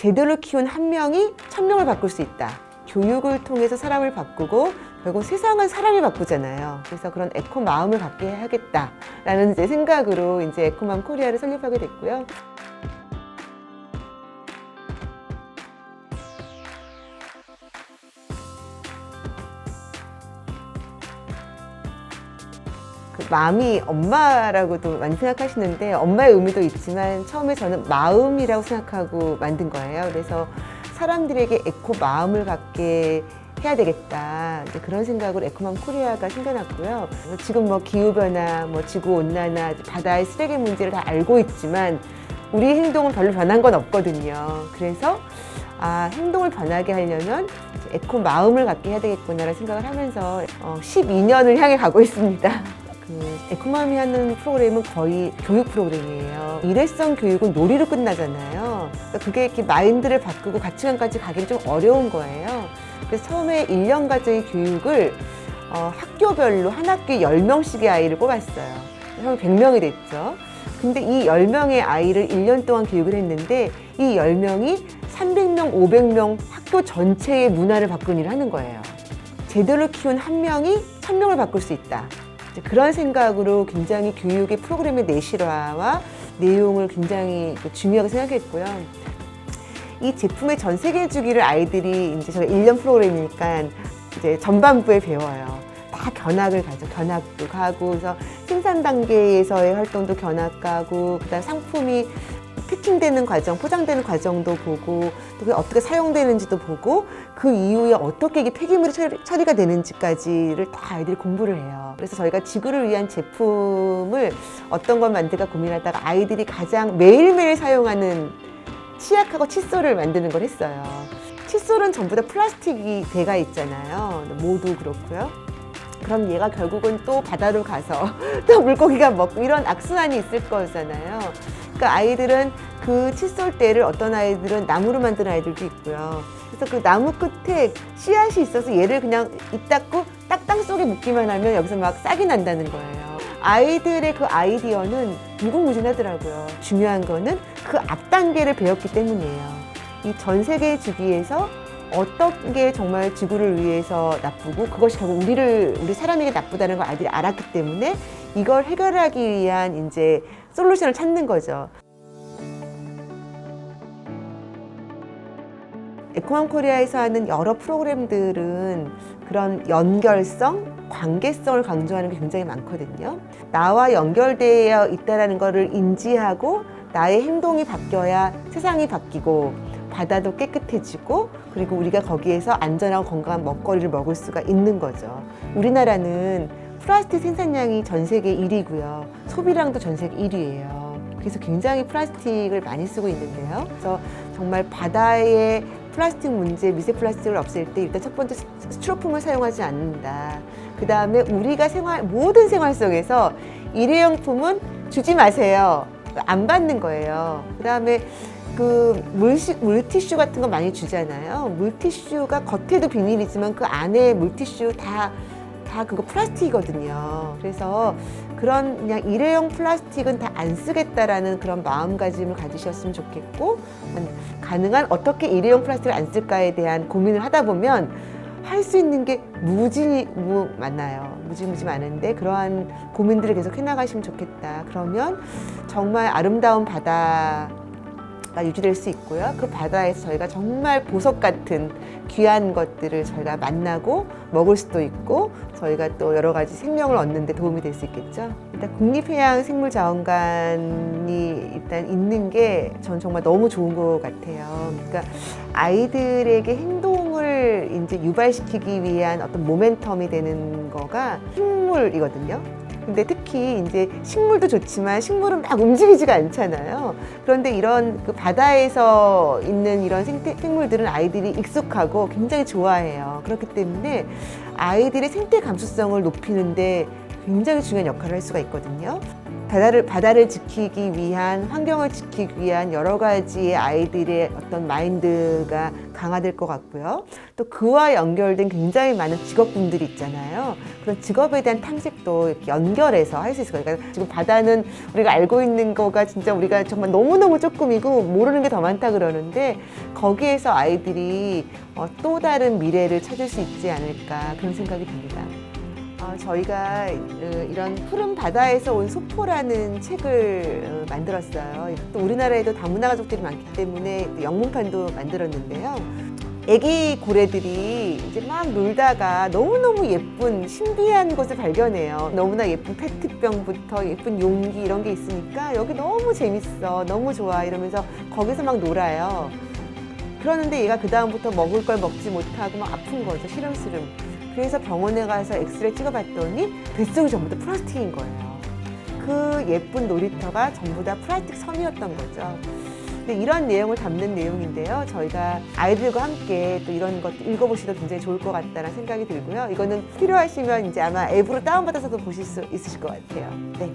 제대로 키운 한 명이 1000명을 바꿀 수 있다. 교육을 통해서 사람을 바꾸고 결국 세상은 사람이 바꾸잖아요. 그래서 그런 에코 마음을 갖게 해야겠다라는 이제 생각으로 이제 에코맘 코리아를 설립하게 됐고요. 그 마음이 엄마라고도 많이 생각하시는데 엄마의 의미도 있지만 처음에 저는 마음이라고 생각하고 만든 거예요. 그래서 사람들에게 에코 마음을 갖게 해야 되겠다. 이제 그런 생각으로 에코맘 코리아가 생겨났고요. 지금 뭐 기후변화, 뭐 지구온난화, 바다의 쓰레기 문제를 다 알고 있지만 우리 행동은 별로 변한 건 없거든요. 그래서 행동을 변하게 하려면 에코 마음을 갖게 해야 되겠구나라는 생각을 하면서 12년을 향해 가고 있습니다. 에코맘이 하는 프로그램은 거의 교육 프로그램이에요. 일회성 교육은 놀이로 끝나잖아요. 그러니까 그게 이렇게 마인드를 바꾸고 가치관까지 가기는 좀 어려운 거예요. 그래서 처음에 1년 과정의 교육을 학교별로 한 학교에 10명씩의 아이를 뽑았어요. 처음에 100명이 됐죠. 근데 이 10명의 아이를 1년 동안 교육을 했는데 이 10명이 300명, 500명 학교 전체의 문화를 바꾸는 일을 하는 거예요. 제대로 키운 한 명이 1000명을 바꿀 수 있다. 그런 생각으로 굉장히 교육의 프로그램의 내실화와 내용을 굉장히 중요하게 생각했고요. 이 제품의 전 세계 주기를 아이들이 이제 저희 1년 프로그램이니까 이제 전반부에 배워요. 다 견학을 가죠. 견학도 가고, 그래서 생산 단계에서의 활동도 견학 가고, 그다음 상품이 패킹되는 과정, 포장되는 과정도 보고, 또 그게 어떻게 사용되는지도 보고, 그 이후에 어떻게 이게 폐기물이 처리가 되는지까지를 다 아이들이 공부를 해요. 그래서 저희가 지구를 위한 제품을 어떤 걸 만들까 고민하다가 아이들이 가장 매일매일 사용하는 치약하고 칫솔을 만드는 걸 했어요. 칫솔은 전부 다 플라스틱이 돼가 있잖아요. 모두 그렇고요. 그럼 얘가 결국은 또 바다로 가서 또 물고기가 먹고 이런 악순환이 있을 거잖아요. 그러니까 아이들은 그 칫솔대를 어떤 아이들은 나무로 만든 아이들도 있고요. 그래서 그 나무 끝에 씨앗이 있어서 얘를 그냥 입 닫고 딱 땅 속에 묻기만 하면 여기서 막 싹이 난다는 거예요. 아이들의 그 아이디어는 무궁무진하더라고요. 중요한 거는 그 앞 단계를 배웠기 때문이에요. 이 전 세계 주기에서 어떤 게 정말 지구를 위해서 나쁘고 그것이 결국 우리 사람에게 나쁘다는 걸 아이들이 알았기 때문에 이걸 해결하기 위한 이제 솔루션을 찾는 거죠. 에코맘 코리아에서 하는 여러 프로그램들은 그런 연결성, 관계성을 강조하는 게 굉장히 많거든요. 나와 연결되어 있다는 것을 인지하고 나의 행동이 바뀌어야 세상이 바뀌고 바다도 깨끗해지고 그리고 우리가 거기에서 안전하고 건강한 먹거리를 먹을 수가 있는 거죠. 우리나라는 플라스틱 생산량이 전 세계 1위고요. 소비량도 전 세계 1위예요. 그래서 굉장히 플라스틱을 많이 쓰고 있는데요. 그래서 정말 바다의 플라스틱 문제, 미세 플라스틱을 없앨 때 일단 첫 번째 스티로폼을 사용하지 않는다. 그 다음에 우리가 모든 생활 속에서 일회용품은 주지 마세요. 안 받는 거예요. 그 다음에 그 물티슈 같은 거 많이 주잖아요. 물티슈가 겉에도 비닐이지만 그 안에 물티슈 다 그거 플라스틱이거든요. 그래서 그런 그냥 일회용 플라스틱은 다 안 쓰겠다라는 그런 마음가짐을 가지셨으면 좋겠고, 가능한 어떻게 일회용 플라스틱을 안 쓸까에 대한 고민을 하다 보면 할 수 있는 게 무지 많아요. 무지 많은데 그러한 고민들을 계속 해나가시면 좋겠다. 그러면 정말 아름다운 바다가 유지될 수 있고요. 그 바다에서 저희가 정말 보석 같은 귀한 것들을 저희가 만나고 먹을 수도 있고 저희가 또 여러 가지 생명을 얻는 데 도움이 될 수 있겠죠. 일단 국립해양생물자원관이 일단 있는 게 전 정말 너무 좋은 것 같아요. 그러니까 아이들에게 행동을 이제 유발시키기 위한 어떤 모멘텀이 되는 거가 식물이거든요. 근데 특히 이제 식물도 좋지만 식물은 막 움직이지가 않잖아요. 그런데 이런 그 바다에서 있는 이런 생물들은 아이들이 익숙하고 굉장히 좋아해요. 그렇기 때문에 아이들의 생태 감수성을 높이는데 굉장히 중요한 역할을 할 수가 있거든요. 바다를 지키기 위한, 환경을 지키기 위한 여러 가지의 아이들의 어떤 마인드가 강화될 것 같고요. 또 그와 연결된 굉장히 많은 직업군들이 있잖아요. 그런 직업에 대한 탐색도 이렇게 연결해서 할 수 있을 거예요. 그러니까 지금 바다는 우리가 알고 있는 거가 진짜 우리가 정말 너무너무 조금이고 모르는 게 더 많다 그러는데, 거기에서 아이들이 또 다른 미래를 찾을 수 있지 않을까, 그런 생각이 듭니다. 저희가 이런 푸른 바다에서 온 소포라는 책을 만들었어요. 또 우리나라에도 다문화 가족들이 많기 때문에 영문판도 만들었는데요. 애기 고래들이 이제 막 놀다가 너무너무 예쁜 신비한 곳을 발견해요. 너무나 예쁜 페트병부터 예쁜 용기 이런 게 있으니까 여기 너무 재밌어, 너무 좋아 이러면서 거기서 막 놀아요. 그러는데 얘가 그 다음부터 먹을 걸 먹지 못하고 막 아픈 거죠. 시름시름. 그래서 병원에 가서 엑스레이 찍어봤더니 뱃속이 전부 다 플라스틱인 거예요. 그 예쁜 놀이터가 전부 다 플라스틱 섬이었던 거죠. 근데 이런 내용을 담는 내용인데요. 저희가 아이들과 함께 또 이런 것도 읽어보시도 굉장히 좋을 것 같다는 생각이 들고요. 이거는 필요하시면 이제 아마 앱으로 다운받아서도 보실 수 있으실 것 같아요. 네.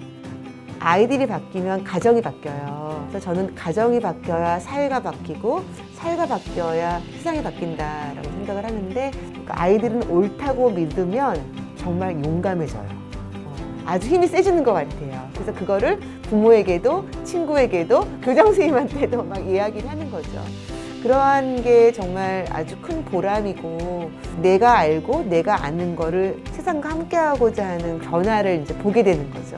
아이들이 바뀌면 가정이 바뀌어요. 그래서 저는 가정이 바뀌어야 사회가 바뀌고, 사회가 바뀌어야 세상이 바뀐다라고 생각을 하는데, 그러니까 아이들은 옳다고 믿으면 정말 용감해져요. 아주 힘이 세지는 것 같아요. 그래서 그거를 부모에게도 친구에게도 교장 선생님한테도 막 이야기를 하는 거죠. 그러한 게 정말 아주 큰 보람이고, 내가 알고 내가 아는 거를 세상과 함께하고자 하는 변화를 이제 보게 되는 거죠.